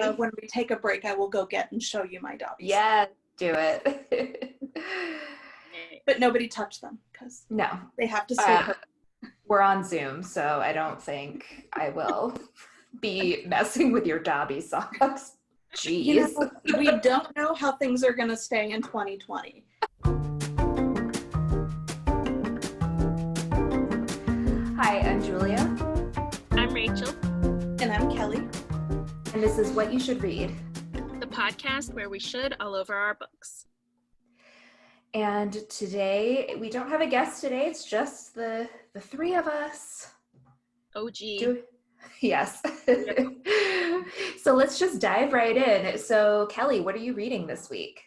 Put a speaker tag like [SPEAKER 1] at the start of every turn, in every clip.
[SPEAKER 1] when we take a break, I will go get and show you my Dobbies.
[SPEAKER 2] Yeah, do it.
[SPEAKER 1] But nobody touch them because they have to stay perfect.
[SPEAKER 2] We're on Zoom, so I don't think I will be messing with your Dobby socks. Jeez.
[SPEAKER 1] You know, we don't know how things are going to stay in 2020.
[SPEAKER 2] Hi, I'm Julia.
[SPEAKER 3] I'm Rachel.
[SPEAKER 1] And I'm Kelly.
[SPEAKER 2] And this is What You Should Read,
[SPEAKER 3] the podcast where we should all over our books.
[SPEAKER 2] And today, we don't have a guest today. It's just the three of us.
[SPEAKER 3] OG.
[SPEAKER 2] Yes. So let's just dive right in. So Kelly, what are you reading this week?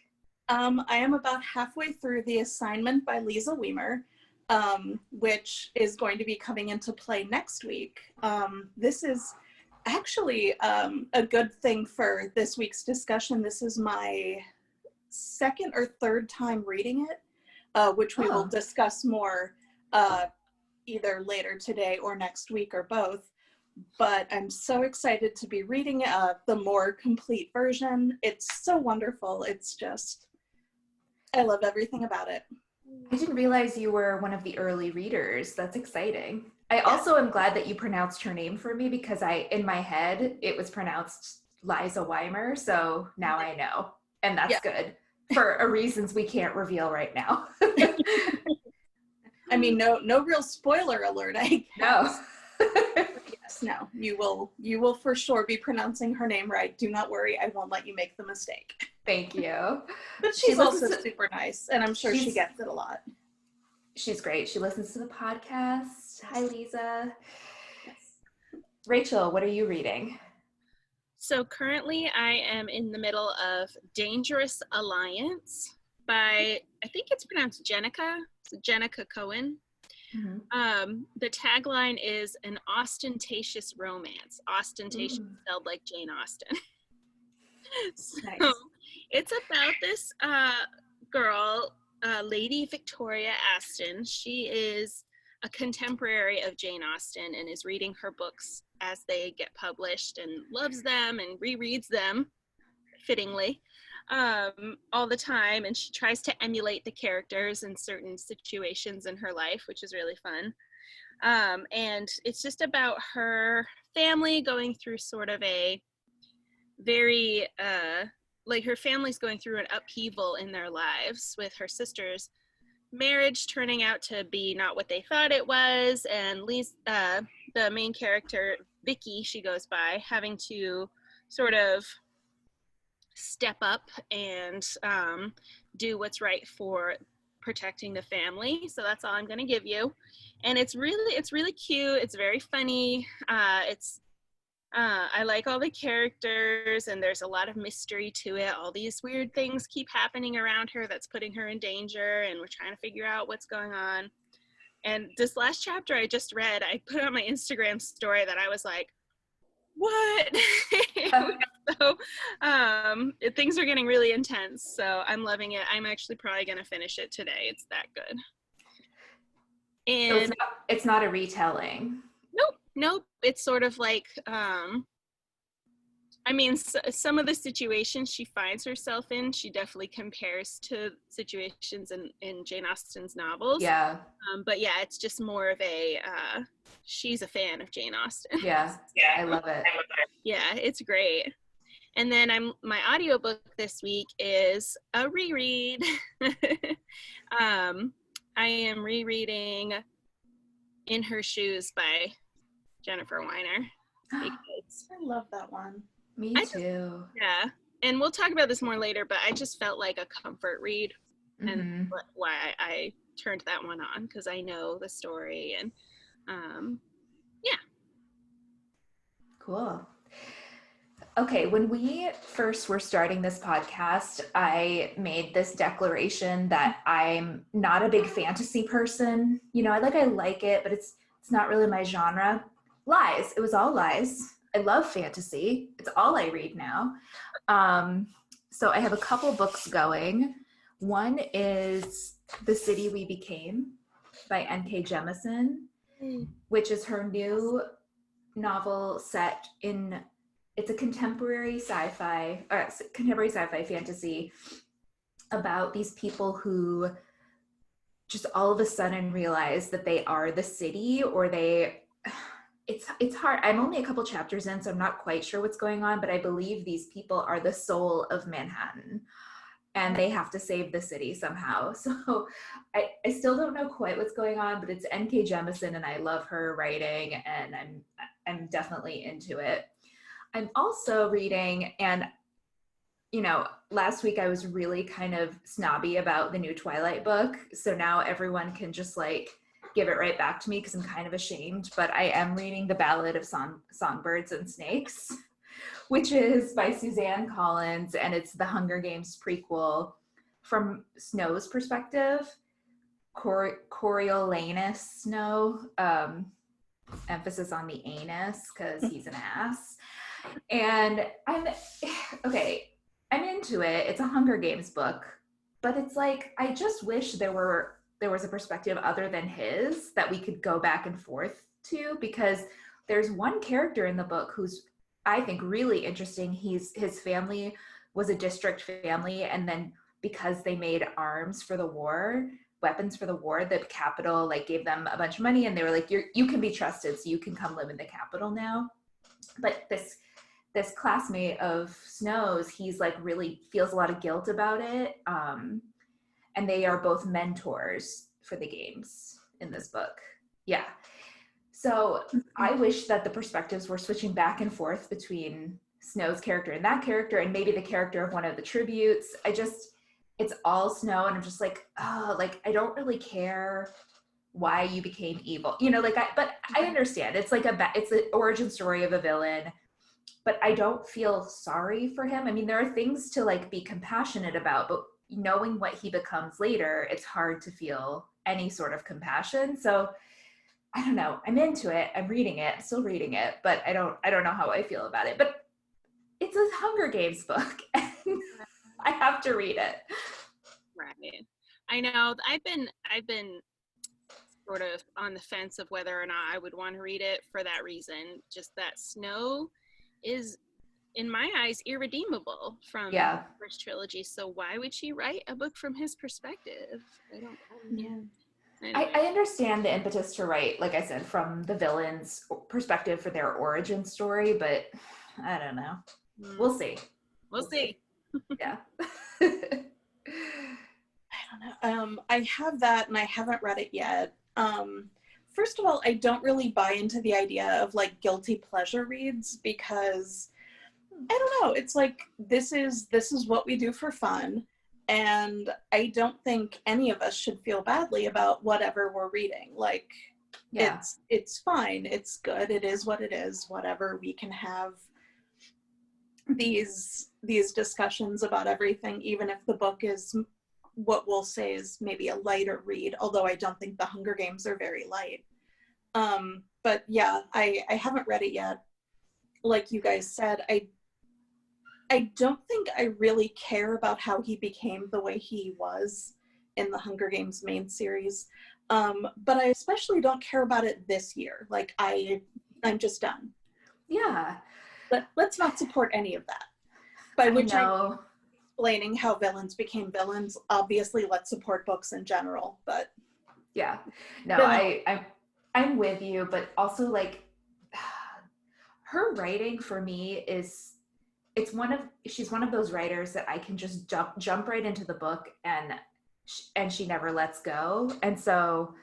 [SPEAKER 1] I am about halfway through The Assignment by Lisa Weimer, which is going to be coming into play next week. This is actually a good thing for this week's discussion. This is my second or third time reading it, which we will discuss more either later today or next week or both. But I'm so excited to be reading the more complete version. It's so wonderful. It's just, I love everything about it.
[SPEAKER 2] I didn't realize you were one of the early readers. That's exciting. I also am glad that you pronounced her name for me because in my head, it was pronounced Liza Weimer. So now I know. And that's good for reasons we can't reveal right now.
[SPEAKER 1] I mean, no real spoiler alert, I guess.
[SPEAKER 2] No.
[SPEAKER 1] Yes, no, you will for sure be pronouncing her name right. Do not worry, I won't let you make the mistake.
[SPEAKER 2] Thank you.
[SPEAKER 1] But she's also super nice, and I'm sure she gets it a lot.
[SPEAKER 2] She's great. She listens to the podcast. Hi, Lisa. Yes. Rachel, what are you reading?
[SPEAKER 3] So currently I am in the middle of Dangerous Alliance by, I think it's pronounced Jenica Cohen. Mm-hmm. The tagline is an ostentatious romance. Ostentatious spelled like Jane Austen. So nice. It's about this girl, Lady Victoria Aston. She is a contemporary of Jane Austen and is reading her books as they get published and loves them and rereads them, fittingly, all the time. And she tries to emulate the characters in certain situations in her life, which is really fun. And it's just about her family going through sort of a very, her family's going through an upheaval in their lives, with her sister's marriage turning out to be not what they thought it was, and the main character, Vicky, she goes by, having to sort of step up and do what's right for protecting the family. So that's all I'm going to give you. And it's really cute. It's very funny. I like all the characters, and there's a lot of mystery to it. All these weird things keep happening around her that's putting her in danger, and we're trying to figure out what's going on. And this last chapter I just read, I put on my Instagram story that I was like, what? So things are getting really intense, so I'm loving it. I'm actually probably going to finish it today. It's that good. And
[SPEAKER 2] so it's not a retelling.
[SPEAKER 3] Nope. It's sort of like, some of the situations she finds herself in, she definitely compares to situations in Jane Austen's novels.
[SPEAKER 2] Yeah.
[SPEAKER 3] But yeah, it's just more of a, she's a fan of Jane Austen.
[SPEAKER 2] Yeah, I love it.
[SPEAKER 3] Yeah, it's great. And then my audiobook this week is a reread. I am rereading In Her Shoes by Jennifer Weiner.
[SPEAKER 1] I love that one.
[SPEAKER 2] Me too.
[SPEAKER 3] Yeah. And we'll talk about this more later, but I just felt like a comfort read, and why I turned that one on, because I know the story, and yeah.
[SPEAKER 2] Cool. Okay, when we first were starting this podcast, I made this declaration that I'm not a big fantasy person. I like it, but it's not really my genre. Lies. It was all lies. I love fantasy. It's all I read now. So I have a couple books going. One is The City We Became by N.K. Jemisin, which is her new novel set in it's a contemporary sci-fi fantasy about these people who just all of a sudden realize that they are the city, or it's hard. I'm only a couple chapters in, so I'm not quite sure what's going on, but I believe these people are the soul of Manhattan and they have to save the city somehow. So I still don't know quite what's going on, but it's N.K. Jemisin and I love her writing and I'm definitely into it. I'm also reading, and last week I was really kind of snobby about the new Twilight book. So now everyone can just like give it right back to me because I'm kind of ashamed. But I am reading The Ballad of Songbirds and Snakes, which is by Suzanne Collins. And it's the Hunger Games prequel from Snow's perspective. Coriolanus Snow, emphasis on the anus because he's an ass. And I'm into it. It's a Hunger Games book, but it's like, I just wish there was a perspective other than his that we could go back and forth to, because there's one character in the book who's, I think, really interesting. His family was a district family, and then because they made weapons for the war, the capital like gave them a bunch of money and they were like, you can be trusted, so you can come live in the capital now. But this classmate of Snow's, he's like really feels a lot of guilt about it. And they are both mentors for the games in this book. Yeah. So I wish that the perspectives were switching back and forth between Snow's character and that character, and maybe the character of one of the tributes. It's all Snow, and I'm just like, oh, like, I don't really care why you became evil. But I understand. It's like it's an origin story of a villain, but I don't feel sorry for him. I mean, there are things to like be compassionate about, but knowing what he becomes later, it's hard to feel any sort of compassion. So I don't know. I'm into it. I'm reading it. I'm still reading it, but I don't know how I feel about it. But it's a Hunger Games book, and I have to read it.
[SPEAKER 3] Right. I know. I've been sort of on the fence of whether or not I would want to read it for that reason. Just that Snow is, in my eyes, irredeemable from the first trilogy. So why would she write a book from his perspective? I don't know. Anyway.
[SPEAKER 2] I understand the impetus to write, like I said, from the villain's perspective for their origin story, but I don't know. We'll see.
[SPEAKER 3] We'll see.
[SPEAKER 2] Yeah.
[SPEAKER 1] I don't know. I have that and I haven't read it yet. First of all, I don't really buy into the idea of like guilty pleasure reads, because I don't know. It's like, this is what we do for fun. And I don't think any of us should feel badly about whatever we're reading. Like, it's fine. It's good. It is what it is. Whatever. We can have these discussions about everything, even if the book is what we'll say is maybe a lighter read, although I don't think the Hunger Games are very light. But yeah, I haven't read it yet. Like you guys said, I don't think I really care about how he became the way he was in the Hunger Games main series. But I especially don't care about it this year. Like, I'm just done.
[SPEAKER 2] Yeah.
[SPEAKER 1] But let's not support any of that. By which I'm explaining how villains became villains. Obviously, let's support books in general, but
[SPEAKER 2] yeah. No, I'm with you, but also like her writing for me she's one of those writers that I can just jump right into the book and she never lets go. And so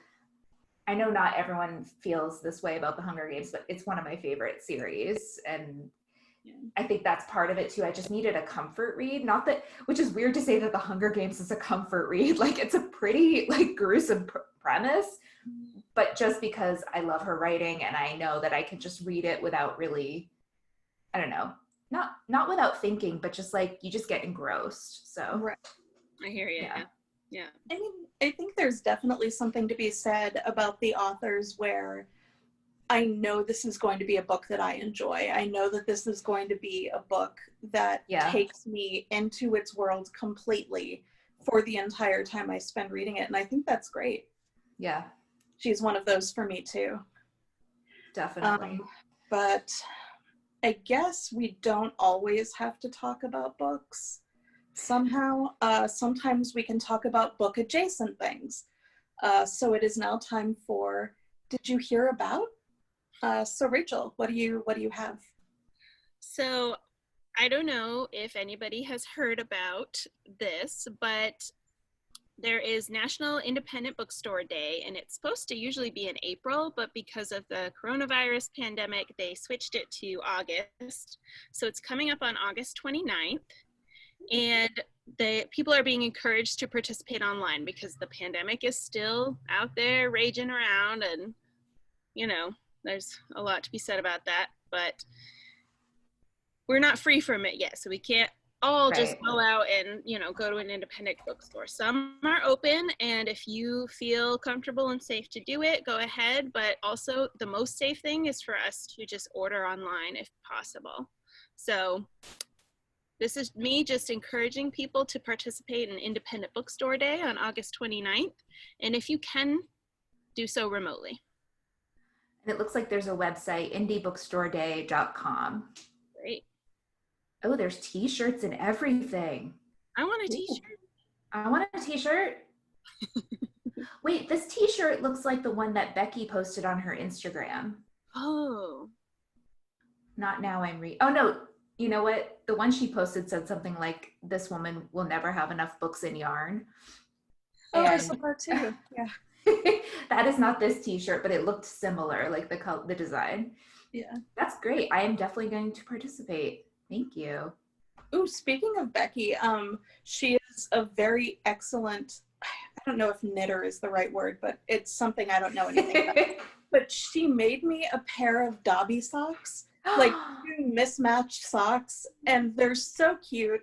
[SPEAKER 2] I know not everyone feels this way about the Hunger Games, but it's one of my favorite series. And I think that's part of it too. I just needed a comfort read. Not that, which is weird to say that the Hunger Games is a comfort read. Like, it's a pretty like gruesome premise, but just because I love her writing and I know that I can just read it without really, I don't know, not without thinking, but just like, you just get engrossed. So
[SPEAKER 1] right.
[SPEAKER 3] I hear you. Yeah.
[SPEAKER 1] I mean, I think there's definitely something to be said about the authors where I know this is going to be a book that I enjoy. I know that this is going to be a book that takes me into its world completely for the entire time I spend reading it. And I think that's great.
[SPEAKER 2] Yeah.
[SPEAKER 1] She's one of those for me too.
[SPEAKER 2] Definitely.
[SPEAKER 1] But I guess we don't always have to talk about books somehow. Sometimes we can talk about book adjacent things. So it is now time for Did You Hear About? So Rachel, what do you have?
[SPEAKER 3] So I don't know if anybody has heard about this, but there is National Independent Bookstore Day, and it's supposed to usually be in April, but because of the coronavirus pandemic, they switched it to August. So it's coming up on August 29th, and the people are being encouraged to participate online because the pandemic is still out there raging around, and you know, there's a lot to be said about that, but we're not free from it yet, so we can't all just go out and, you know, go to an independent bookstore. Some are open, and if you feel comfortable and safe to do it, go ahead. But also the most safe thing is for us to just order online if possible. So this is me just encouraging people to participate in Independent Bookstore Day on August 29th. And if you can, do so remotely.
[SPEAKER 2] And it looks like there's a website, indiebookstoreday.com.
[SPEAKER 3] Great.
[SPEAKER 2] Oh, there's t-shirts and everything.
[SPEAKER 3] I want a t-shirt.
[SPEAKER 2] I want a t-shirt. Wait, this t-shirt looks like the one that Becky posted on her Instagram.
[SPEAKER 3] Oh.
[SPEAKER 2] Not now oh no, you know what? The one she posted said something like, this woman will never have enough books and yarn.
[SPEAKER 1] Oh, I saw that too, yeah.
[SPEAKER 2] That is not this t-shirt, but it looked similar, like the design.
[SPEAKER 1] Yeah.
[SPEAKER 2] That's great. I am definitely going to participate. Thank you.
[SPEAKER 1] Ooh, speaking of Becky, she is a very excellent, I don't know if knitter is the right word, but it's something I don't know anything about. But she made me a pair of Dobby socks, like two mismatched socks, and they're so cute.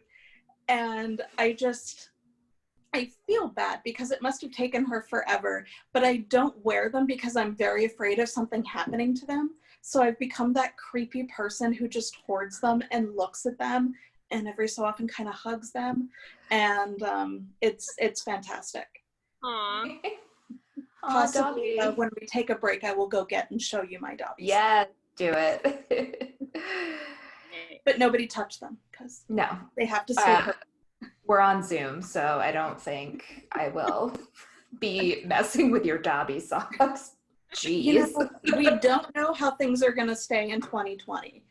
[SPEAKER 1] And I feel bad because it must have taken her forever, but I don't wear them because I'm very afraid of something happening to them. So I've become that creepy person who just hoards them and looks at them and every so often kind of hugs them. And it's fantastic.
[SPEAKER 3] Aww.
[SPEAKER 1] Possibly when we take a break, I will go get and show you my Dobbies.
[SPEAKER 2] Yeah, do it.
[SPEAKER 1] But nobody touch them because
[SPEAKER 2] no,
[SPEAKER 1] they have to stay perfect.
[SPEAKER 2] We're on Zoom, so I don't think I will be messing with your Dobby socks. Jeez.
[SPEAKER 1] You know, we don't know how things are going to stay in 2020.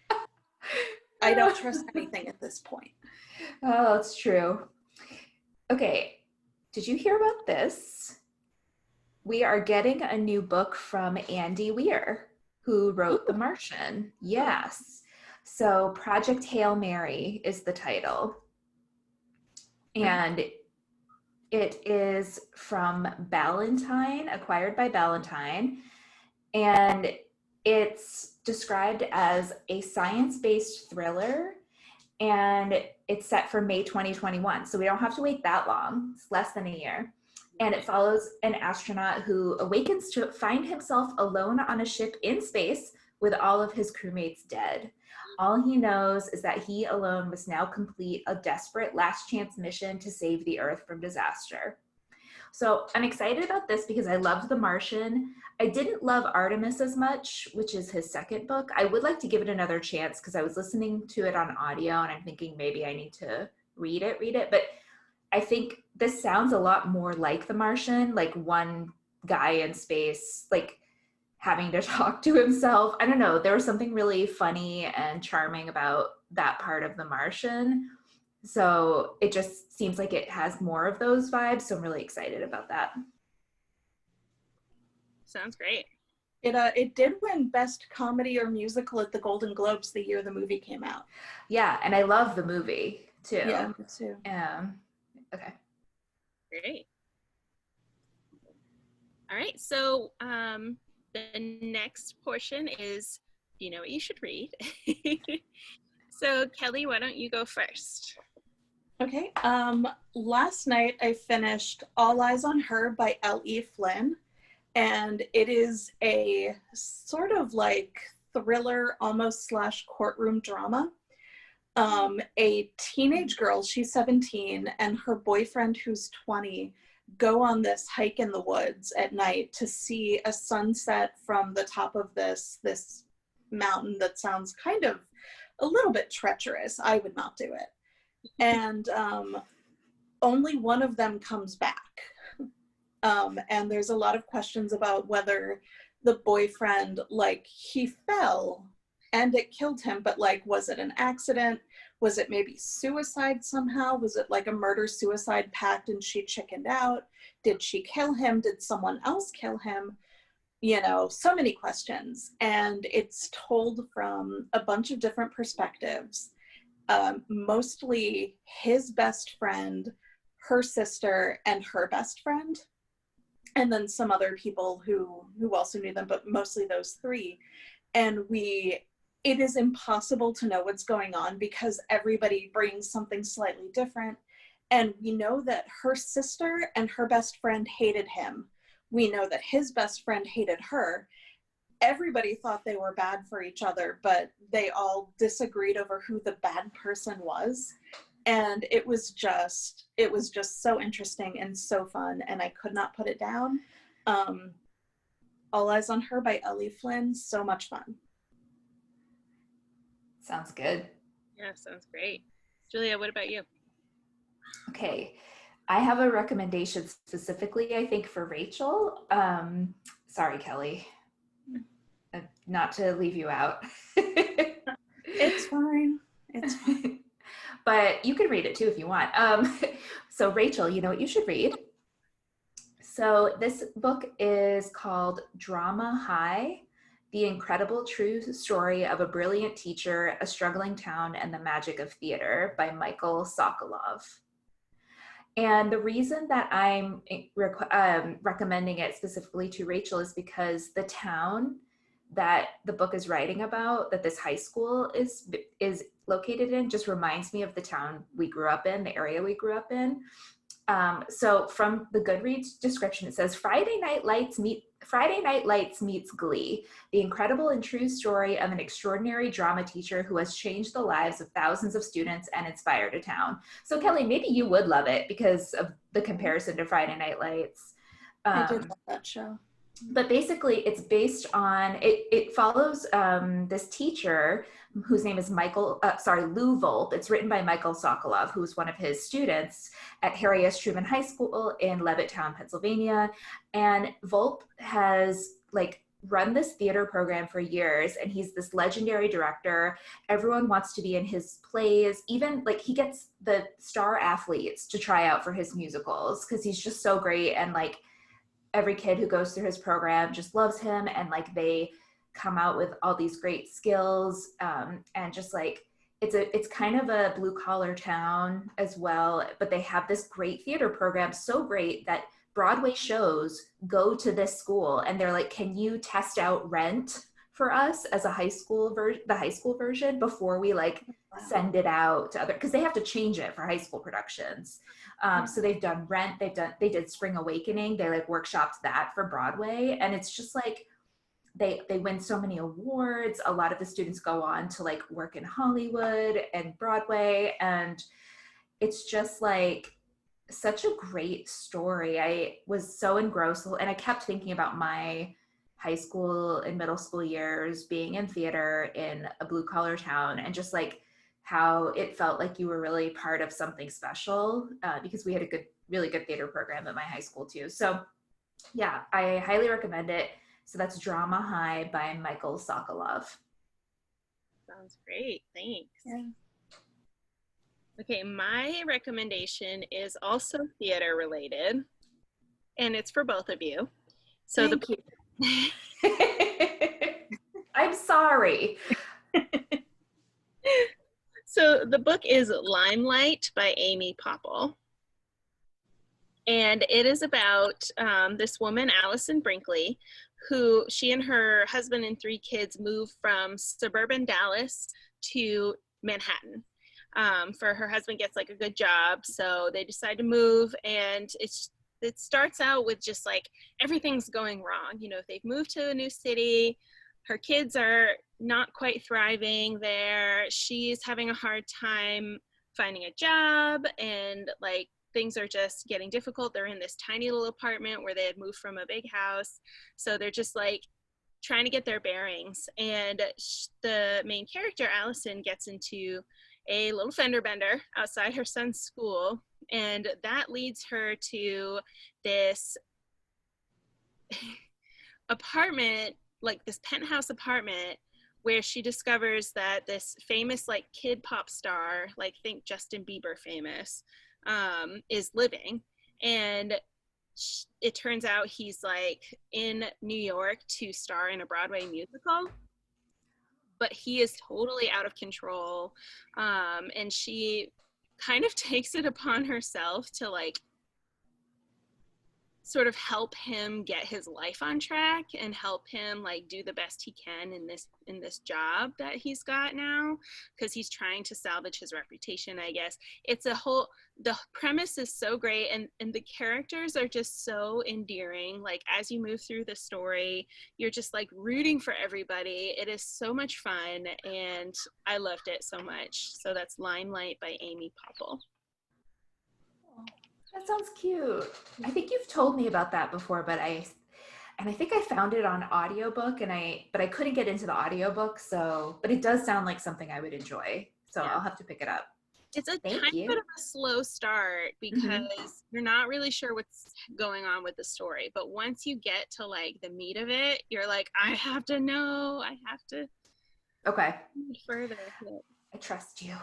[SPEAKER 1] I don't trust anything at this point.
[SPEAKER 2] Oh, it's true. Okay, did you hear about this? We are getting a new book from Andy Weir, who wrote The Martian. Yes. So Project Hail Mary is the title. And it is from Ballantine, acquired by Ballantine. And it's described as a science-based thriller. And it's set for May 2021. So we don't have to wait that long. It's less than a year. And it follows an astronaut who awakens to find himself alone on a ship in space with all of his crewmates dead. All he knows is that he alone must now complete a desperate last chance mission to save the Earth from disaster. So I'm excited about this because I loved The Martian. I didn't love Artemis as much, which is his second book. I would like to give it another chance because I was listening to it on audio and I'm thinking maybe I need to read it. But I think this sounds a lot more like The Martian, like one guy in space, like having to talk to himself. I don't know. There was something really funny and charming about that part of The Martian. So it just seems like it has more of those vibes. So I'm really excited about that.
[SPEAKER 3] Sounds great.
[SPEAKER 1] It did win Best Comedy or Musical at the Golden Globes the year the movie came out.
[SPEAKER 2] Yeah, and I love the movie too.
[SPEAKER 1] Yeah, me too.
[SPEAKER 2] Okay.
[SPEAKER 3] Great. All right, so the next portion is, do you know what you should read? So Kelly, why don't you go first?
[SPEAKER 1] Okay, last night I finished All Eyes on Her by L.E. Flynn, and it is a sort of like thriller, almost / courtroom drama. A teenage girl, she's 17, and her boyfriend, who's 20, go on this hike in the woods at night to see a sunset from the top of this mountain that sounds kind of a little bit treacherous. I would not do it. And only one of them comes back. And there's a lot of questions about whether the boyfriend, like, he fell and it killed him, but like, was it an accident? Was it maybe suicide somehow? Was it like a murder-suicide pact and she chickened out? Did she kill him? Did someone else kill him? You know, so many questions. And it's told from a bunch of different perspectives. Mostly his best friend, her sister, and her best friend. And then some other people who also knew them, but mostly those three. And it is impossible to know what's going on because everybody brings something slightly different. And we know that her sister and her best friend hated him. We know that his best friend hated her. Everybody thought they were bad for each other, but they all disagreed over who the bad person was. And it was just so interesting and so fun, and I could not put it down. All Eyes on Her by Ellie Flynn, so much fun.
[SPEAKER 2] Sounds good.
[SPEAKER 3] Yeah, sounds great. Julia, what about you?
[SPEAKER 2] Okay, I have a recommendation specifically, I think, for Rachel. Sorry, Kelly, not to leave you out.
[SPEAKER 1] It's fine. It's fine.
[SPEAKER 2] But you can read it too if you want. So Rachel, you know what you should read? So this book is called Drama High: The Incredible True Story of a Brilliant Teacher, a Struggling Town, and the Magic of Theater by Michael Sokolov. And the reason that I'm recommending it specifically to Rachel is because the town that the book is writing about, that this high school is located in, just reminds me of the town we grew up in, the area we grew up in. So from the Goodreads description, it says, Friday Night Lights meets Glee, the incredible and true story of an extraordinary drama teacher who has changed the lives of thousands of students and inspired a town. So Kelly, maybe you would love it because of the comparison to Friday Night Lights.
[SPEAKER 1] I did love that show.
[SPEAKER 2] But basically it's based on, it follows this teacher whose name is Lou Volpe. It's written by Michael Sokolov, who was one of his students at Harry S. Truman High School in Levittown, Pennsylvania. And Volpe has run this theater program for years, and he's this legendary director. Everyone wants to be in his plays. Even he gets the star athletes to try out for his musicals because he's just so great. And every kid who goes through his program just loves him, and they come out with all these great skills, and just it's kind of a blue collar town as well, but they have this great theater program, so great that Broadway shows go to this school, and they're like, can you test out Rent for us as a high school the high school version before we send it out to other, because they have to change it for high school productions. So they've done Rent, they did Spring Awakening, they workshopped that for Broadway, and it's just they win so many awards. A lot of the students go on to work in Hollywood and Broadway, and it's just such a great story. I was so engrossed, and I kept thinking about my high school and middle school years being in theater in a blue collar town, and just how it felt like you were really part of something special, because we had a really good theater program at my high school too. So yeah, I highly recommend it. So that's Drama High by Michael Sokolov.
[SPEAKER 3] Sounds great. Thanks.
[SPEAKER 1] Yeah.
[SPEAKER 3] Okay, my recommendation is also theater related, and it's for both of you. So
[SPEAKER 1] Thank you.
[SPEAKER 2] I'm sorry.
[SPEAKER 3] So the book is Limelight by Amy Popple. And it is about this woman, Allison Brinkley, who she and her husband and 3 kids moved from suburban Dallas to Manhattan. For her husband gets a good job, so they decide to move, and it starts out with just everything's going wrong. They've moved to a new city, her kids are not quite thriving there, she's having a hard time finding a job, and things are just getting difficult. They're in this tiny little apartment where they had moved from a big house, so they're just trying to get their bearings. And the main character, Allison, gets into a little fender bender outside her son's school, and that leads her to this apartment, like this penthouse apartment, where she discovers that this famous like kid pop star, like think Justin Bieber famous, is living. And it turns out he's like in New York to star in a Broadway musical, but he is totally out of control. And she kind of takes it upon herself to like sort of help him get his life on track and help him like do the best he can in this job that he's got now, because he's trying to salvage his reputation, I guess. It's the premise is so great, and the characters are just so endearing. Like as you move through the story, you're just like rooting for everybody. It is so much fun, and I loved it so much. So that's Limelight by Amy Popple.
[SPEAKER 2] That sounds cute. I think you've told me about that before, but I think I found it on audiobook, but I couldn't get into the audiobook, but it does sound like something I would enjoy. So yeah. I'll have to pick it up.
[SPEAKER 3] It's a tiny bit of a slow start because you're not really sure what's going on with the story. But once you get to like the meat of it, you're like, I have to know. I have to.
[SPEAKER 2] Okay.
[SPEAKER 3] Further.
[SPEAKER 2] I trust you.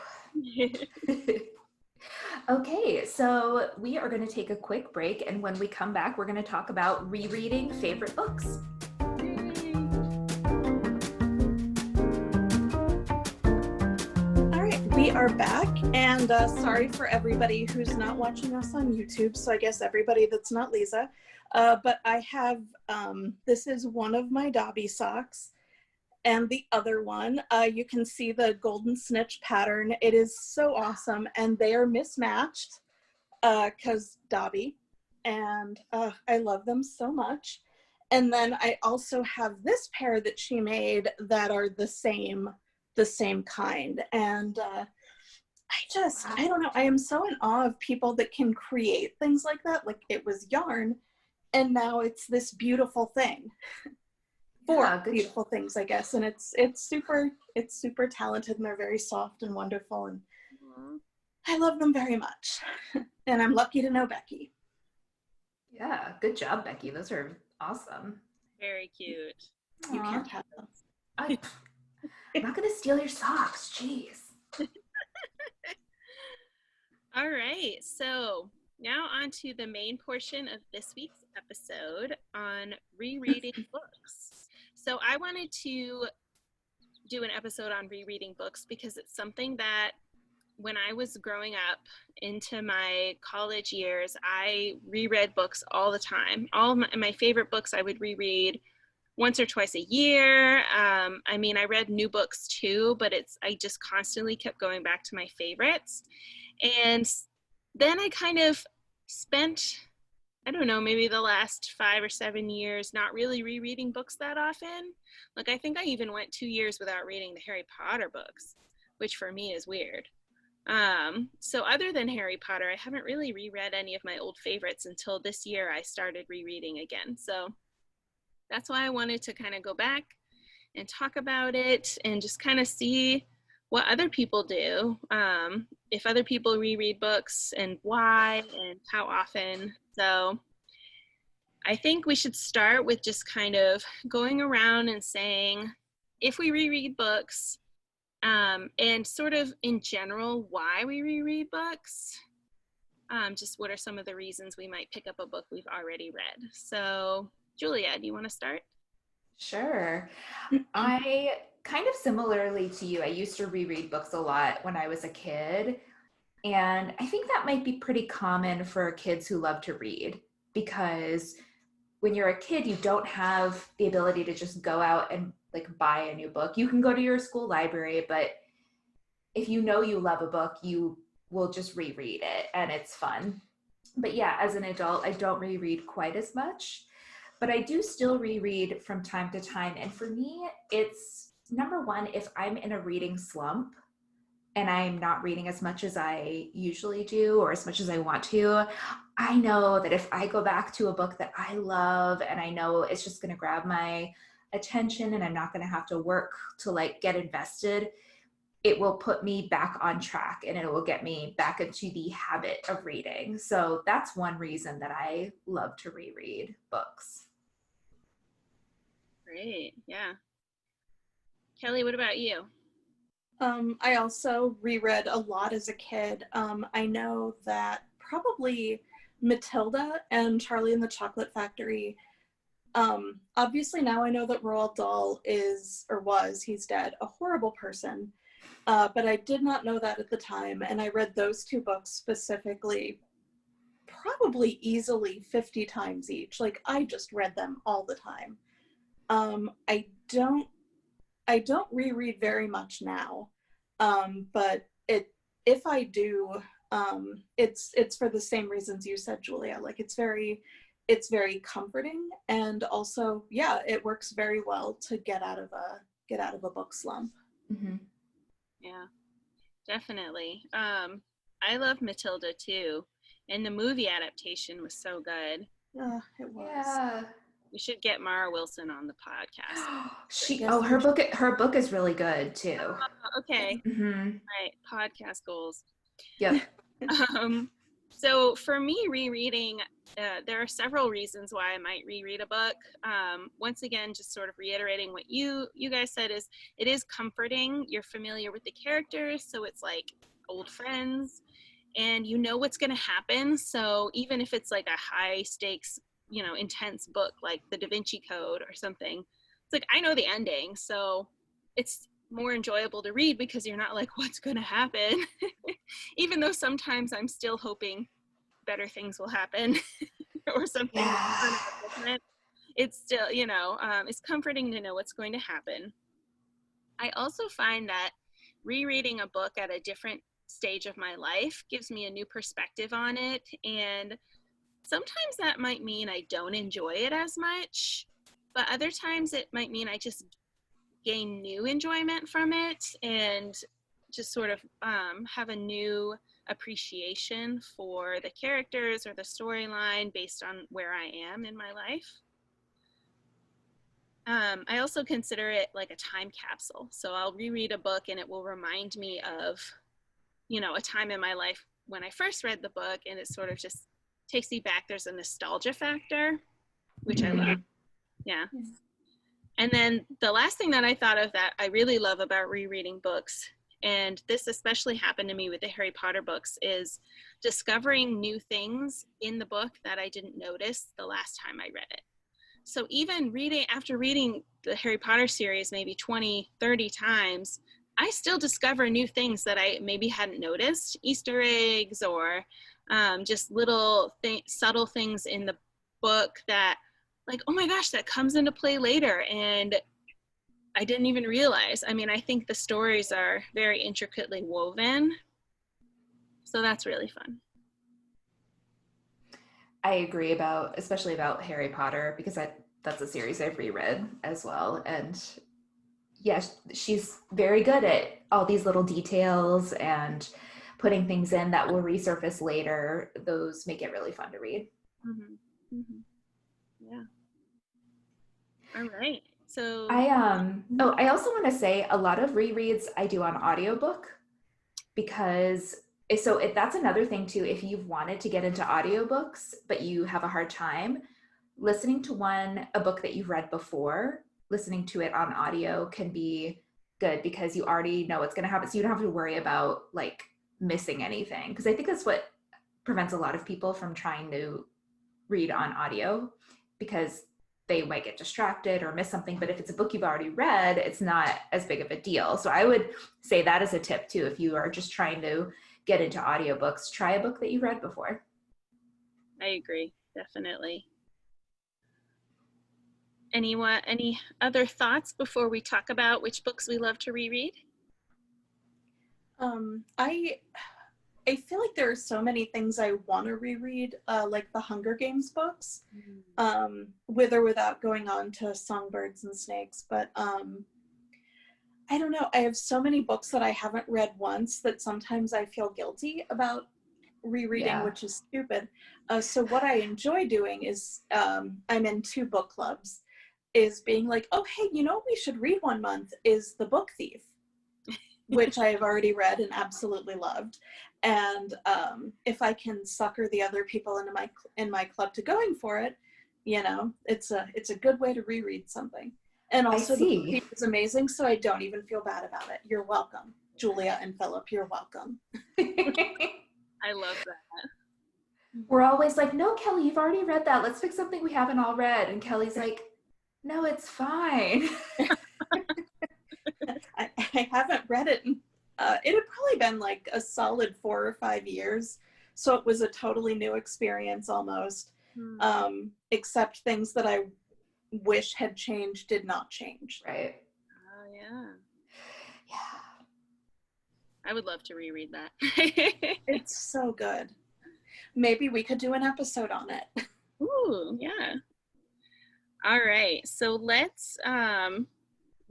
[SPEAKER 2] Okay, so we are going to take a quick break, and when we come back, we're going to talk about rereading favorite books.
[SPEAKER 1] All right, we are back, and sorry for everybody who's not watching us on YouTube, so I guess everybody that's not Lisa, but I have, this is one of my Dobby socks. And the other one, you can see the golden snitch pattern. It is so awesome. And they are mismatched because Dobby. And I love them so much. And then I also have this pair that she made that are the same kind. And I don't know. I am so in awe of people that can create things like that. Like it was yarn, and now it's this beautiful thing. Beautiful things, I guess, and it's super talented, and they're very soft and wonderful, and I love them very much. And I'm lucky to know Becky.
[SPEAKER 2] Yeah, good job, Becky. Those are awesome.
[SPEAKER 3] Very cute.
[SPEAKER 1] You can't have them.
[SPEAKER 2] I'm not gonna steal your socks. Jeez.
[SPEAKER 3] All right, so now on to the main portion of this week's episode on rereading books. So I wanted to do an episode on rereading books because it's something that when I was growing up into my college years, I reread books all the time. All my favorite books I would reread once or twice a year. I mean, I read new books too, but I just constantly kept going back to my favorites. And then I kind of spent, I don't know, maybe the last 5 or 7 years not really rereading books that often. Like I think I even went 2 years without reading the Harry Potter books, which for me is weird. So other than Harry Potter, I haven't really reread any of my old favorites until this year I started rereading again. So that's why I wanted to kind of go back and talk about it and just kind of see what other people do, if other people reread books and why and how often. So I think we should start with just kind of going around and saying if we reread books, and sort of in general why we reread books. Just what are some of the reasons we might pick up a book we've already read. So Julia, do you want to start?
[SPEAKER 2] Sure. I kind of similarly to you, I used to reread books a lot when I was a kid. And I think that might be pretty common for kids who love to read, because when you're a kid, you don't have the ability to just go out and like buy a new book. You can go to your school library, but if you know you love a book, you will just reread it and it's fun. But yeah, as an adult, I don't reread quite as much, but I do still reread from time to time. And for me, it's number one, if I'm in a reading slump and I'm not reading as much as I usually do or as much as I want to, I know that if I go back to a book that I love and I know it's just going to grab my attention and I'm not going to have to work to like get invested, it will put me back on track and it will get me back into the habit of reading. So that's one reason that I love to reread books.
[SPEAKER 3] Great. Yeah. Kelly, what about you?
[SPEAKER 1] I also reread a lot as a kid. I know that probably Matilda and Charlie and the Chocolate Factory. Obviously now I know that Roald Dahl is, or was, he's dead, a horrible person. But I did not know that at the time. And I read those two books specifically, probably easily 50 times each. Like I just read them all the time. I don't reread very much now. But if I do, it's for the same reasons you said, Julia. Like it's very comforting, and also, yeah, it works very well to get out of a book slump.
[SPEAKER 2] Mm-hmm.
[SPEAKER 3] Yeah, definitely. I love Matilda too, and the movie adaptation was so good.
[SPEAKER 1] It was.
[SPEAKER 2] Yeah.
[SPEAKER 3] We should get Mara Wilson on the podcast.
[SPEAKER 2] Her book is really good too.
[SPEAKER 3] Okay.
[SPEAKER 2] Mm-hmm.
[SPEAKER 3] Right. Podcast goals.
[SPEAKER 2] Yep.
[SPEAKER 3] So for me, rereading, there are several reasons why I might reread a book. Once again, just sort of reiterating what you guys said, is it is comforting. You're familiar with the characters, so it's like old friends, and you know what's going to happen. So even if it's like a high stakes, intense book like The Da Vinci Code or something, it's like I know the ending, so it's more enjoyable to read because you're not like, what's going to happen? Even though sometimes I'm still hoping better things will happen or something.
[SPEAKER 2] Yeah.
[SPEAKER 3] It's still, it's comforting to know what's going to happen. I also find that rereading a book at a different stage of my life gives me a new perspective on it, and sometimes that might mean I don't enjoy it as much, but other times it might mean I just gain new enjoyment from it and just sort of have a new appreciation for the characters or the storyline based on where I am in my life. I also consider it like a time capsule. So I'll reread a book and it will remind me of, a time in my life when I first read the book, and it sort of just takes me back. There's a nostalgia factor, which I love. Yeah. And then the last thing that I thought of that I really love about rereading books, and this especially happened to me with the Harry Potter books, is discovering new things in the book that I didn't notice the last time I read it. So even after reading the Harry Potter series maybe 20, 30 times, I still discover new things that I maybe hadn't noticed, Easter eggs or just little subtle things in the book that, like, oh my gosh, that comes into play later and I didn't even realize. I mean, I think the stories are very intricately woven, so that's really fun.
[SPEAKER 2] I agree especially about Harry Potter, because that's a series I've reread as well. And yes, she's very good at all these little details and putting things in that will resurface later. Those make it really fun to read.
[SPEAKER 3] Mm-hmm. Mm-hmm. Yeah. All right. So
[SPEAKER 2] I also want to say a lot of rereads I do on audiobook, because that's another thing too. If you've wanted to get into audiobooks but you have a hard time listening to a book that you've read before, listening to it on audio can be good because you already know what's going to happen, so you don't have to worry about like missing anything, because I think that's what prevents a lot of people from trying to read on audio, because they might get distracted or miss something. But if it's a book you've already read, it's not as big of a deal. So I would say that as a tip too. If you are just trying to get into audiobooks, try a book that you've read before.
[SPEAKER 3] I agree, definitely. Any other thoughts before we talk about which books we love to reread?
[SPEAKER 1] I feel like there are so many things I want to reread, like the Hunger Games books, with or without going on to Songbirds and Snakes. But I don't know. I have so many books that I haven't read once that sometimes I feel guilty about rereading, which is stupid. So what I enjoy doing is I'm in 2 book clubs. is being like, oh, hey, you know what we should read one month is The Book Thief, which I have already read and absolutely loved. And if I can sucker the other people in my club to going for it, you know, it's a good way to reread something. And also The Book Thief is amazing, so I don't even feel bad about it. You're welcome, Julia and Philip. You're welcome.
[SPEAKER 3] I love that.
[SPEAKER 2] We're always like, no, Kelly, you've already read that. Let's pick something we haven't all read. And Kelly's like, no, it's fine.
[SPEAKER 1] I haven't read it. It had probably been like a solid 4 or 5 years. So it was a totally new experience almost. Except things that I wish had changed did not change.
[SPEAKER 2] Right.
[SPEAKER 3] Oh, yeah.
[SPEAKER 2] Yeah.
[SPEAKER 3] I would love to reread that.
[SPEAKER 1] It's so good. Maybe we could do an episode on it.
[SPEAKER 3] Ooh, yeah. All right. So let's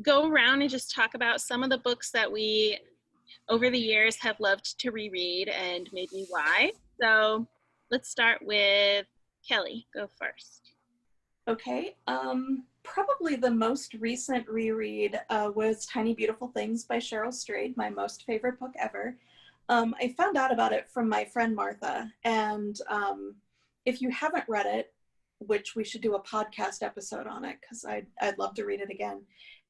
[SPEAKER 3] go around and just talk about some of the books that we, over the years, have loved to reread and maybe why. So let's start with Kelly. Go first.
[SPEAKER 1] Okay. Probably the most recent reread was Tiny Beautiful Things by Cheryl Strayed, my most favorite book ever. I found out about it from my friend Martha, and if you haven't read it, which we should do a podcast episode on it because I'd love to read it again.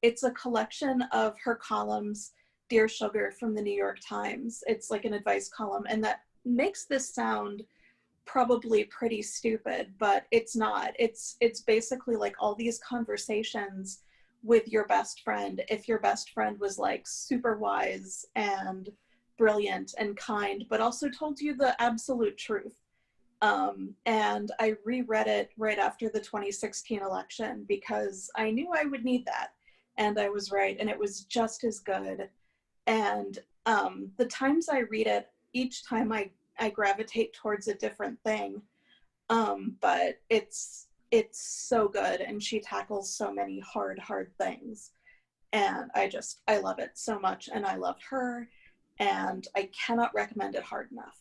[SPEAKER 1] It's a collection of her columns, Dear Sugar from the New York Times. It's like an advice column, and that makes this sound probably pretty stupid, but it's not. It's basically like all these conversations with your best friend if your best friend was like super wise and brilliant and kind, but also told you the absolute truth. And I reread it right after the 2016 election because I knew I would need that. And I was right, and it was just as good. And the times I read it, each time I gravitate towards a different thing. But it's so good, and she tackles so many hard things. And I love it so much, and I love her, and I cannot recommend it hard enough.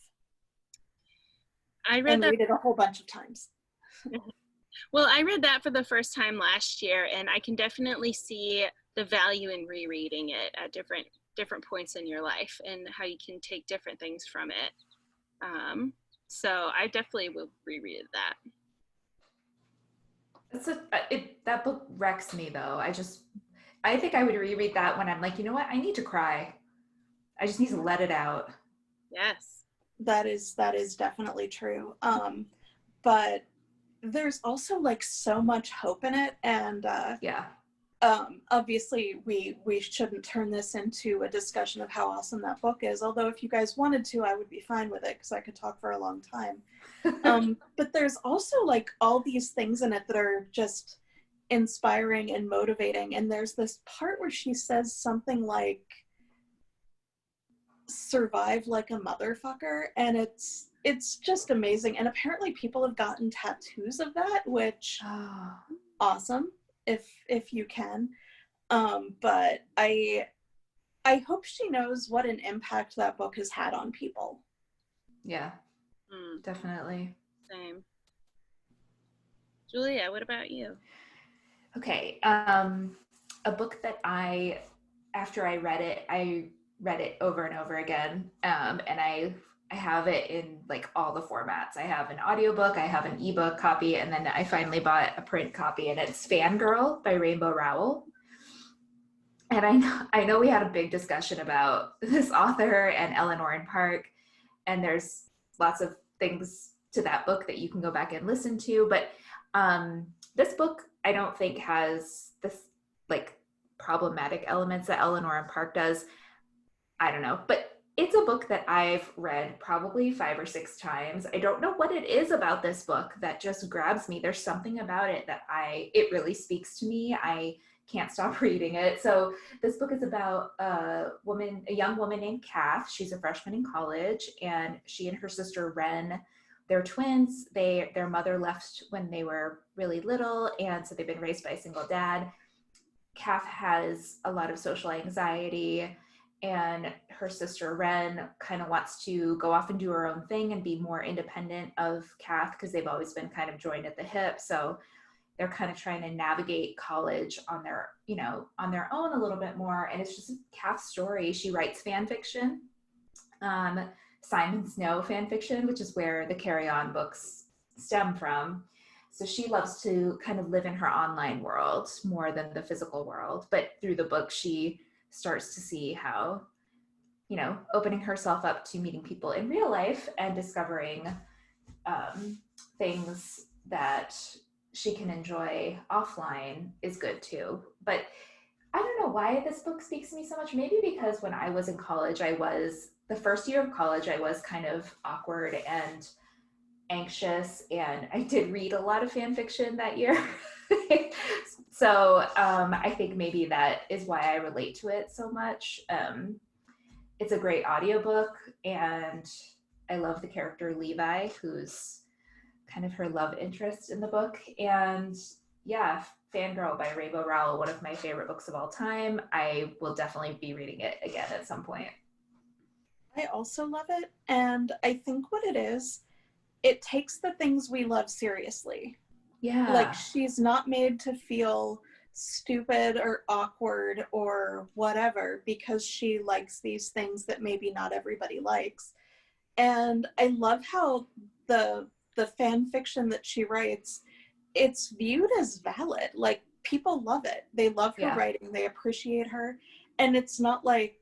[SPEAKER 3] I read
[SPEAKER 1] it a whole bunch of times.
[SPEAKER 3] Well, I read that for the first time last year, and I can definitely see the value in rereading it at different points in your life and how you can take different things from it. So I definitely will reread that.
[SPEAKER 2] That book wrecks me though. I think I would reread that when I'm like, you know what? I need to cry. I just need to let it out.
[SPEAKER 3] Yes.
[SPEAKER 1] That is definitely true. But there's also like so much hope in it, and
[SPEAKER 2] yeah.
[SPEAKER 1] Obviously we shouldn't turn this into a discussion of how awesome that book is, although if you guys wanted to, I would be fine with it because I could talk for a long time. But there's also like all these things in it that are just inspiring and motivating, and there's this part where she says something like survive like a motherfucker, and it's just amazing. And apparently people have gotten tattoos of that, which awesome if you can. But I hope she knows what an impact that book has had on people.
[SPEAKER 2] Yeah, definitely.
[SPEAKER 3] Same. Julia, what about you?
[SPEAKER 2] Okay, a book that after I read it over and over again, and I have it in like all the formats. I have an audiobook, I have an ebook copy, and then I finally bought a print copy, and it's Fangirl by Rainbow Rowell. And I know we had a big discussion about this author and Eleanor in Park, and there's lots of things to that book that you can go back and listen to, but this book I don't think has this like problematic elements that Eleanor in Park does. I don't know, but it's a book that I've read probably 5 or 6 times. I don't know what it is about this book that just grabs me. There's something about it that it really speaks to me. I can't stop reading it. So this book is about a young woman named Kath. She's a freshman in college, and she and her sister Ren, they're twins. Their mother left when they were really little, and so they've been raised by a single dad. Kath has a lot of social anxiety, and her sister Ren kind of wants to go off and do her own thing and be more independent of Kath because they've always been kind of joined at the hip. So they're kind of trying to navigate college on their, on their own a little bit more. And it's just Kath's story. She writes fan fiction, Simon Snow fan fiction, which is where the Carry On books stem from. So she loves to kind of live in her online world more than the physical world. But through the book, she starts to see how, opening herself up to meeting people in real life and discovering things that she can enjoy offline is good too. But I don't know why this book speaks to me so much. Maybe because when I was in college, the first year of college, I was kind of awkward and anxious, and I did read a lot of fan fiction that year. So I think maybe that is why I relate to it so much. It's a great audiobook, and I love the character Levi, who's kind of her love interest in the book. And yeah, Fangirl by Rainbow Rowell, one of my favorite books of all time. I will definitely be reading it again at some point.
[SPEAKER 1] I also love it, and I think what it is, it takes the things we love seriously.
[SPEAKER 2] Yeah.
[SPEAKER 1] Like, she's not made to feel stupid or awkward or whatever because she likes these things that maybe not everybody likes. And I love how the fan fiction that she writes, it's viewed as valid. Like, people love it. They love her writing. They appreciate her. And it's not like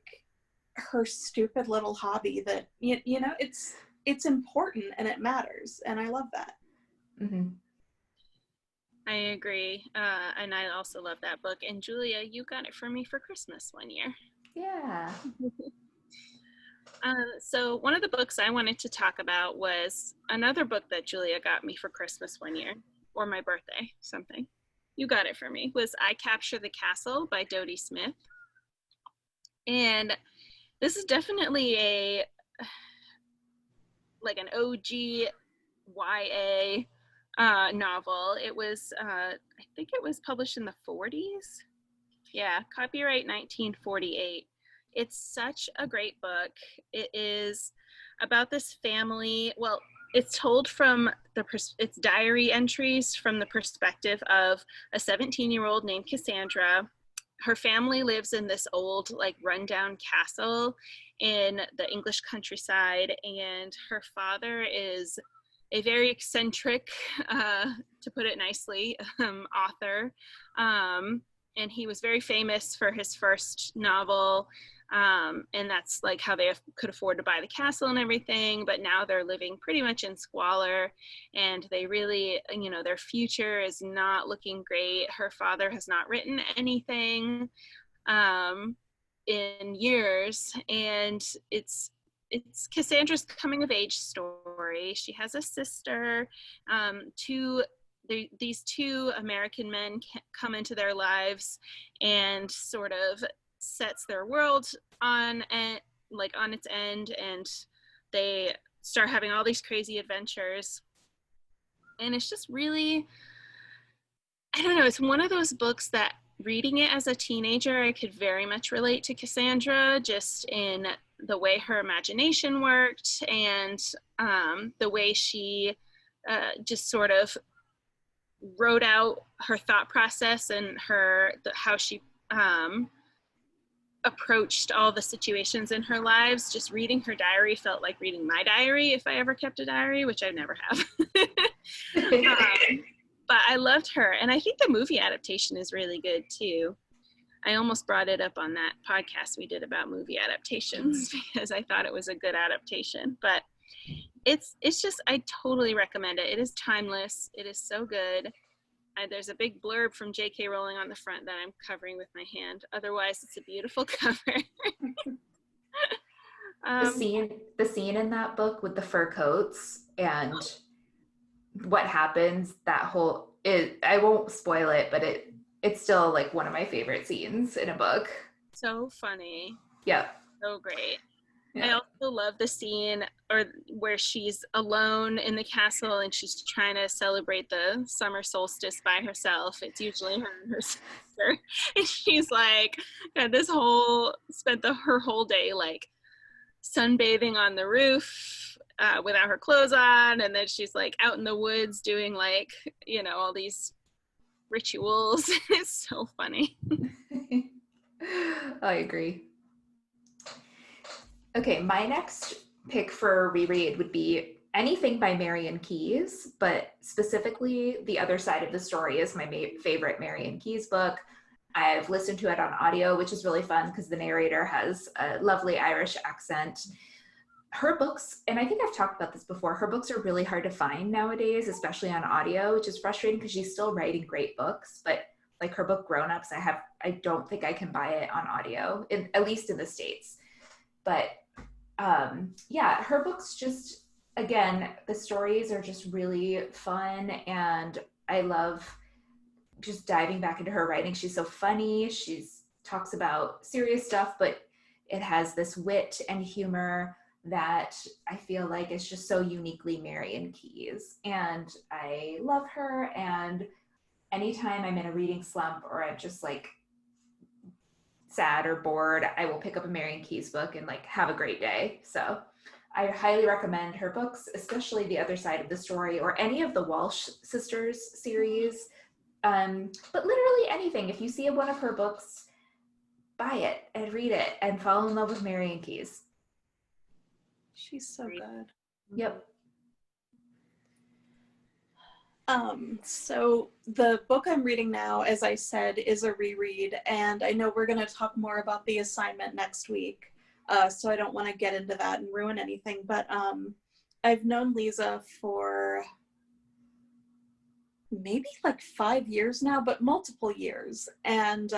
[SPEAKER 1] her stupid little hobby that, it's important and it matters. And I love that.
[SPEAKER 2] Mm-hmm.
[SPEAKER 3] I agree. And I also love that book. And Julia, you got it for me for Christmas one year.
[SPEAKER 2] Yeah.
[SPEAKER 3] So one of the books I wanted to talk about was another book that Julia got me for Christmas one year, or my birthday, something. You got it for me, was I Capture the Castle by Dodie Smith. And this is definitely an OG YA novel. It was, I think it was published in the 40s. Yeah, copyright 1948. It's such a great book. It is about this family. Well, it's told from it's diary entries from the perspective of a 17-year-old named Cassandra. Her family lives in this old, rundown castle in the English countryside, and her father is a very eccentric, to put it nicely, author. And he was very famous for his first novel. And that's how they could afford to buy the castle and everything. But now they're living pretty much in squalor, and they really, their future is not looking great. Her father has not written anything in years, and it's Cassandra's coming of age story. She has a sister. These two American men come into their lives and sort of sets their world on its end, and they start having all these crazy adventures. And it's just really, I don't know, it's one of those books that reading it as a teenager, I could very much relate to Cassandra, just in the way her imagination worked, and the way she just sort of wrote out her thought process and how she approached all the situations in her lives. Just reading her diary felt like reading my diary if I ever kept a diary, which I never have. But I loved her, and I think the movie adaptation is really good too. I almost brought it up on that podcast we did about movie adaptations because I thought it was a good adaptation. But it's just, I totally recommend it. It is timeless. It is so good. There's a big blurb from J.K. Rowling on the front that I'm covering with my hand. Otherwise, it's a beautiful cover.
[SPEAKER 2] The scene in that book with the fur coats and what happens, I won't spoil it, but it's still one of my favorite scenes in a book.
[SPEAKER 3] So funny.
[SPEAKER 2] Yeah.
[SPEAKER 3] So great.
[SPEAKER 2] Yeah.
[SPEAKER 3] I also love the scene where she's alone in the castle and she's trying to celebrate the summer solstice by herself. It's usually her and her sister. And she's spent her whole day sunbathing on the roof without her clothes on. And then she's out in the woods doing all these rituals. It's so funny.
[SPEAKER 2] I agree. Okay, my next pick for a reread would be anything by Marian Keyes, but specifically The Other Side of the Story is my favorite Marian Keyes book. I've listened to it on audio, which is really fun because the narrator has a lovely Irish accent. Her books, and I think I've talked about this before, her books are really hard to find nowadays, especially on audio, which is frustrating because she's still writing great books. But like her book Grown Ups, I don't think I can buy it on audio, at least in the States. But yeah, her books just, again, the stories are just really fun, and I love just diving back into her writing. She's so funny. She's talks about serious stuff, but it has this wit and humor that I feel like is just so uniquely Marian Keyes. And I love her. And anytime I'm in a reading slump or I'm just like sad or bored, I will pick up a Marian Keyes book and like have a great day. So I highly recommend her books, especially The Other Side of the Story or any of the Walsh Sisters series. But literally anything. If you see one of her books, buy it and read it and fall in love with Marian Keyes.
[SPEAKER 1] She's so good.
[SPEAKER 2] Yep.
[SPEAKER 1] So the book I'm reading now, as I said, is a reread, and I know we're going to talk more about the assignment next week, so I don't want to get into that and ruin anything, but I've known Lisa for maybe like 5 years now, but multiple years, and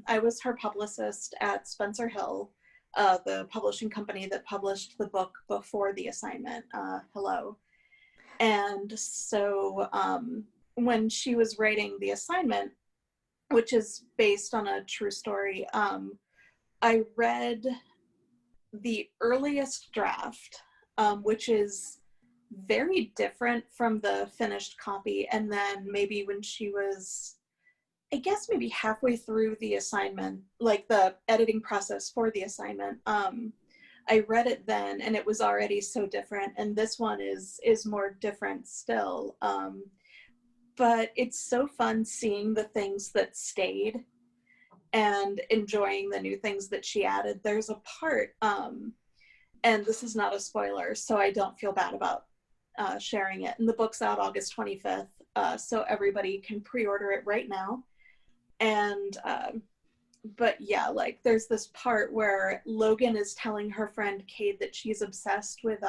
[SPEAKER 1] I was her publicist at Spencer Hill, the publishing company that published the book before the assignment, Hello. And so when she was writing the assignment, which is based on a true story, I read the earliest draft, which is very different from the finished copy. And then maybe when she was, I guess maybe halfway through the assignment, like the editing process for the assignment, I read it then and it was already so different, and this one is more different still. But it's so fun seeing the things that stayed and enjoying the new things that she added. There's a part, and this is not a spoiler, so I don't feel bad about sharing it. And the book's out August 25th, so everybody can pre-order it right now. And but yeah, like there's this part where Logan is telling her friend Cade that she's obsessed with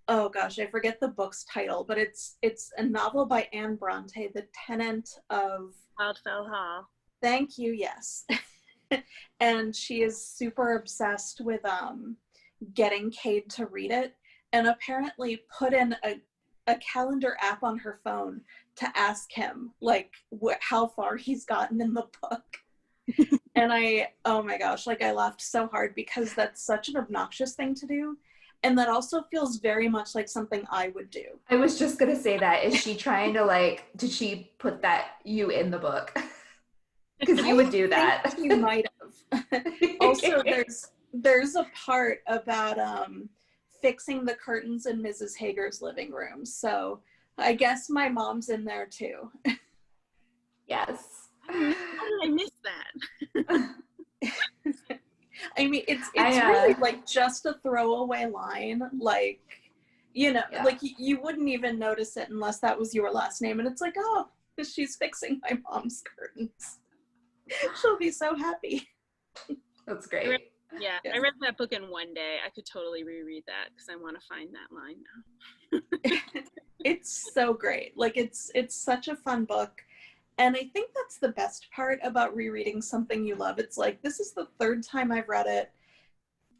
[SPEAKER 1] oh gosh, I forget the book's title, but it's a novel by Anne Bronte, The Tenant of
[SPEAKER 3] Wildfell Hall.
[SPEAKER 1] Thank you, yes. And she is super obsessed with getting Cade to read it, and apparently put in a calendar app on her phone to ask him like how far he's gotten in the book. And oh my gosh, like I laughed so hard because that's such an obnoxious thing to do. And that also feels very much like something I would do.
[SPEAKER 2] I was just going to say that. Is she trying to like, did she put you in the book? Because you would do that.
[SPEAKER 1] You might have. Also, there's a part about fixing the curtains in Mrs. Hager's living room. So I guess my mom's in there too.
[SPEAKER 2] Yes.
[SPEAKER 3] How did I miss that?
[SPEAKER 1] I mean, it's really like just a throwaway line, like, you know, like you wouldn't even notice it unless that was your last name. And it's like, oh, she's fixing my mom's curtains. She'll be so happy.
[SPEAKER 2] That's great.
[SPEAKER 3] I read that book in one day. I could totally reread that because I want to find that line now.
[SPEAKER 1] It's so great. Like it's such a fun book. And I think that's the best part about rereading something you love. It's like, this is the third time I've read it.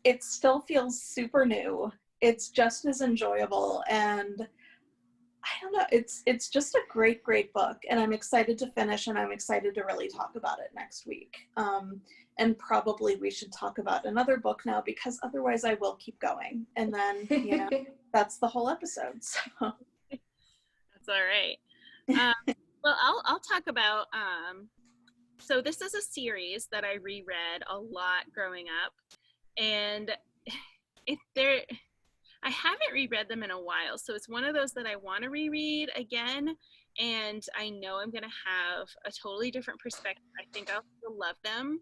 [SPEAKER 1] It still feels super new. It's just as enjoyable. And I don't know, it's just a great, great book. And I'm excited to finish, and I'm excited to really talk about it next week. And probably we should talk about another book now, because otherwise I will keep going. And then, you know, that's the whole episode. So.
[SPEAKER 3] That's all right. Well, I'll talk about, so this is a series that I reread a lot growing up, and I haven't reread them in a while, so it's one of those that I want to reread again, and I know I'm going to have a totally different perspective. I think I'll still love them,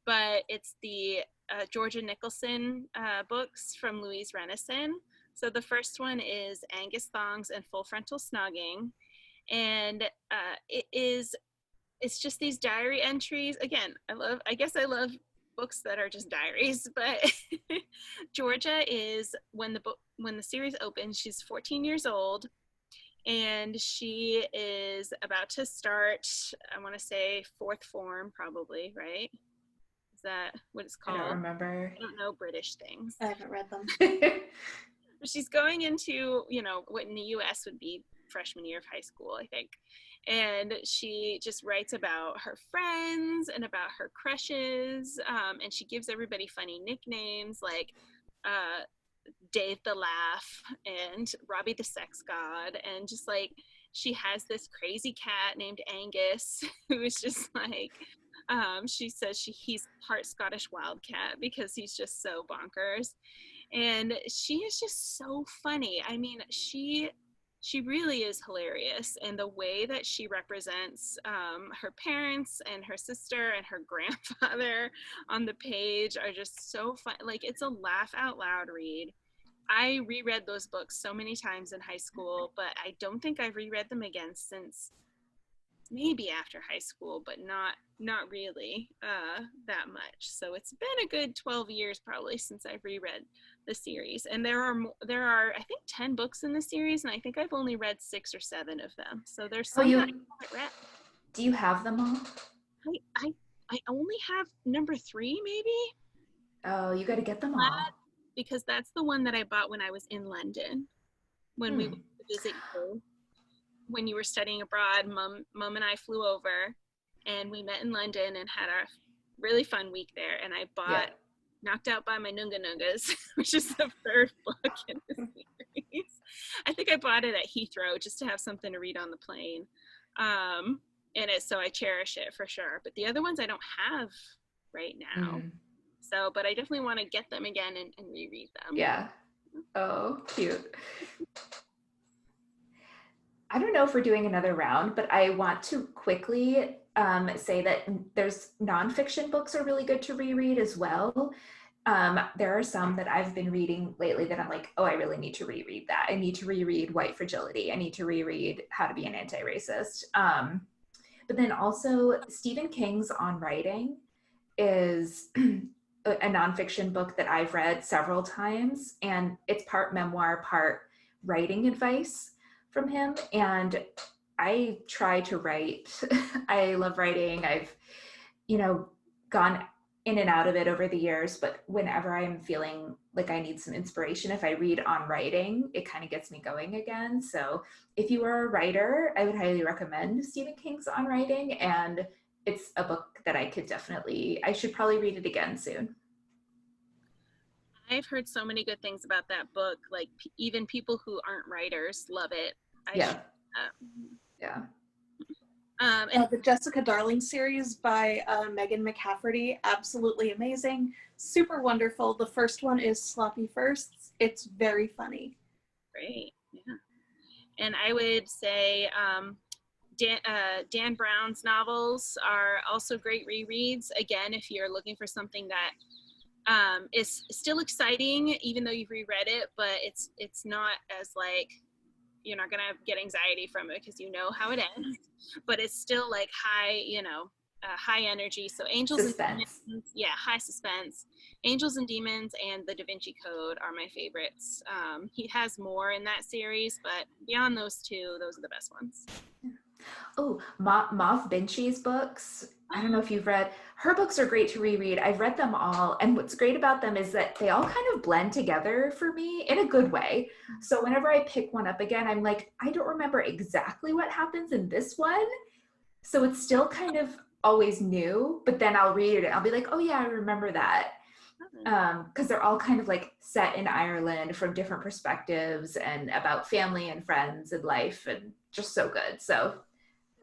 [SPEAKER 3] but it's the Georgia Nicholson books from Louise Renison. So the first one is Angus Thongs and Full Frontal Snogging, and it's just these diary entries. Again, I guess I love books that are just diaries, but Georgia is, when the series opens, she's 14 years old, and she is about to start, I want to say fourth form, probably, right? Is that what it's called?
[SPEAKER 2] I don't remember.
[SPEAKER 3] I don't know British things.
[SPEAKER 1] I haven't read them.
[SPEAKER 3] She's going into, what in the US would be freshman year of high school, I think. And she just writes about her friends and about her crushes. And she gives everybody funny nicknames like Dave the Laugh and Robbie the Sex God. And just like, she has this crazy cat named Angus who is just like, she says he's part Scottish Wildcat because he's just so bonkers. And she is just so funny. I mean, she really is hilarious, and the way that she represents her parents and her sister and her grandfather on the page are just so fun. Like, it's a laugh out loud read. I reread those books so many times in high school, but I don't think I've reread them again since maybe after high school, but not really that much. So it's been a good 12 years probably since I've reread the series, and there are I think 10 books in the series, and I think I've only read 6 or 7 of them. So there's some that I haven't read.
[SPEAKER 2] Do you have them all?
[SPEAKER 3] I only have number 3 maybe.
[SPEAKER 2] Oh, you got to get them all.
[SPEAKER 3] Because that's the one that I bought when I was in London, when we went to visit you. When you were studying abroad, Mom and I flew over, and we met in London and had a really fun week there. And I bought Knocked Out by My Noonga Noongas, which is the 3rd book in the series. I think I bought it at Heathrow just to have something to read on the plane. So I cherish it for sure. But the other ones I don't have right now. So, but I definitely want to get them again and reread them.
[SPEAKER 2] Yeah. Oh, cute. I don't know if we're doing another round, but I want to quickly say that there's nonfiction books are really good to reread as well. There are some that I've been reading lately that I'm like, oh, I really need to reread that. I need to reread White Fragility. I need to reread How to Be an Anti-Racist. But then also Stephen King's On Writing is a nonfiction book that I've read several times, and it's part memoir, part writing advice from him. And I try to write. I love writing. I've, gone in and out of it over the years, but whenever I'm feeling like I need some inspiration, if I read On Writing, it kind of gets me going again. So if you are a writer, I would highly recommend Stephen King's On Writing, and it's a book that I should probably read it again soon.
[SPEAKER 3] I've heard so many good things about that book. Like even people who aren't writers love it.
[SPEAKER 2] Yeah.
[SPEAKER 1] And the Jessica Darling series by Megan McCafferty, absolutely amazing, super wonderful. The first one is Sloppy Firsts. It's very funny.
[SPEAKER 3] Great, yeah. And I would say Dan Brown's novels are also great rereads. Again, if you're looking for something that is still exciting, even though you've reread it, but it's not as like, you're not gonna get anxiety from it because you know how it ends, but it's still like high energy. So Angels
[SPEAKER 2] Suspense.
[SPEAKER 3] and Demons, high suspense. Angels and Demons and The Da Vinci Code are my favorites. He has more in that series, but beyond those two, those are the best ones.
[SPEAKER 2] Oh, Mav Binchy's books. I don't know if you've read, her books are great to reread. I've read them all. And what's great about them is that they all kind of blend together for me in a good way. So whenever I pick one up again, I'm like, I don't remember exactly what happens in this one. So it's still kind of always new, but then I'll read it. I'll be like, oh yeah, I remember that. Because they're all kind of like set in Ireland from different perspectives and about family and friends and life, and just so good. So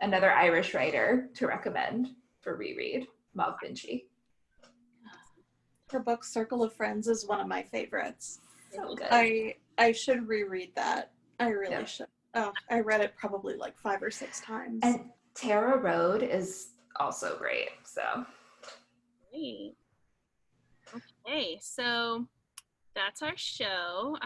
[SPEAKER 2] another Irish writer to recommend for reread, Mav Binchy.
[SPEAKER 1] Her book Circle of Friends is one of my favorites.
[SPEAKER 2] So good.
[SPEAKER 1] I I should reread that. I really
[SPEAKER 2] Yeah.
[SPEAKER 1] should. Oh, I read it probably like 5 or 6 times.
[SPEAKER 2] And Tara Road is also great. So
[SPEAKER 3] Great. Okay, so that's our show.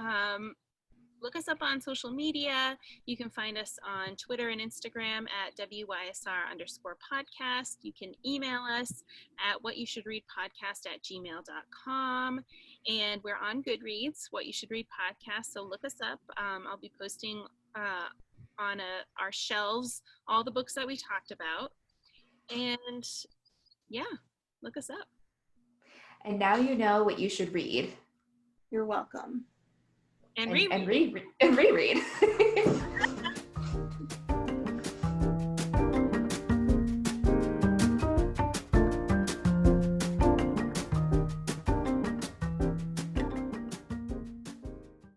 [SPEAKER 3] Look us up on social media. You can find us on Twitter and Instagram at WYSR_podcast. You can email us at whatyoushouldreadpodcast@gmail.com. And we're on Goodreads, What You Should Read Podcast. So look us up. I'll be posting on our shelves all the books that we talked about. And yeah, look us up.
[SPEAKER 2] and now you know what you should read.
[SPEAKER 1] You're welcome.
[SPEAKER 3] And
[SPEAKER 2] reread.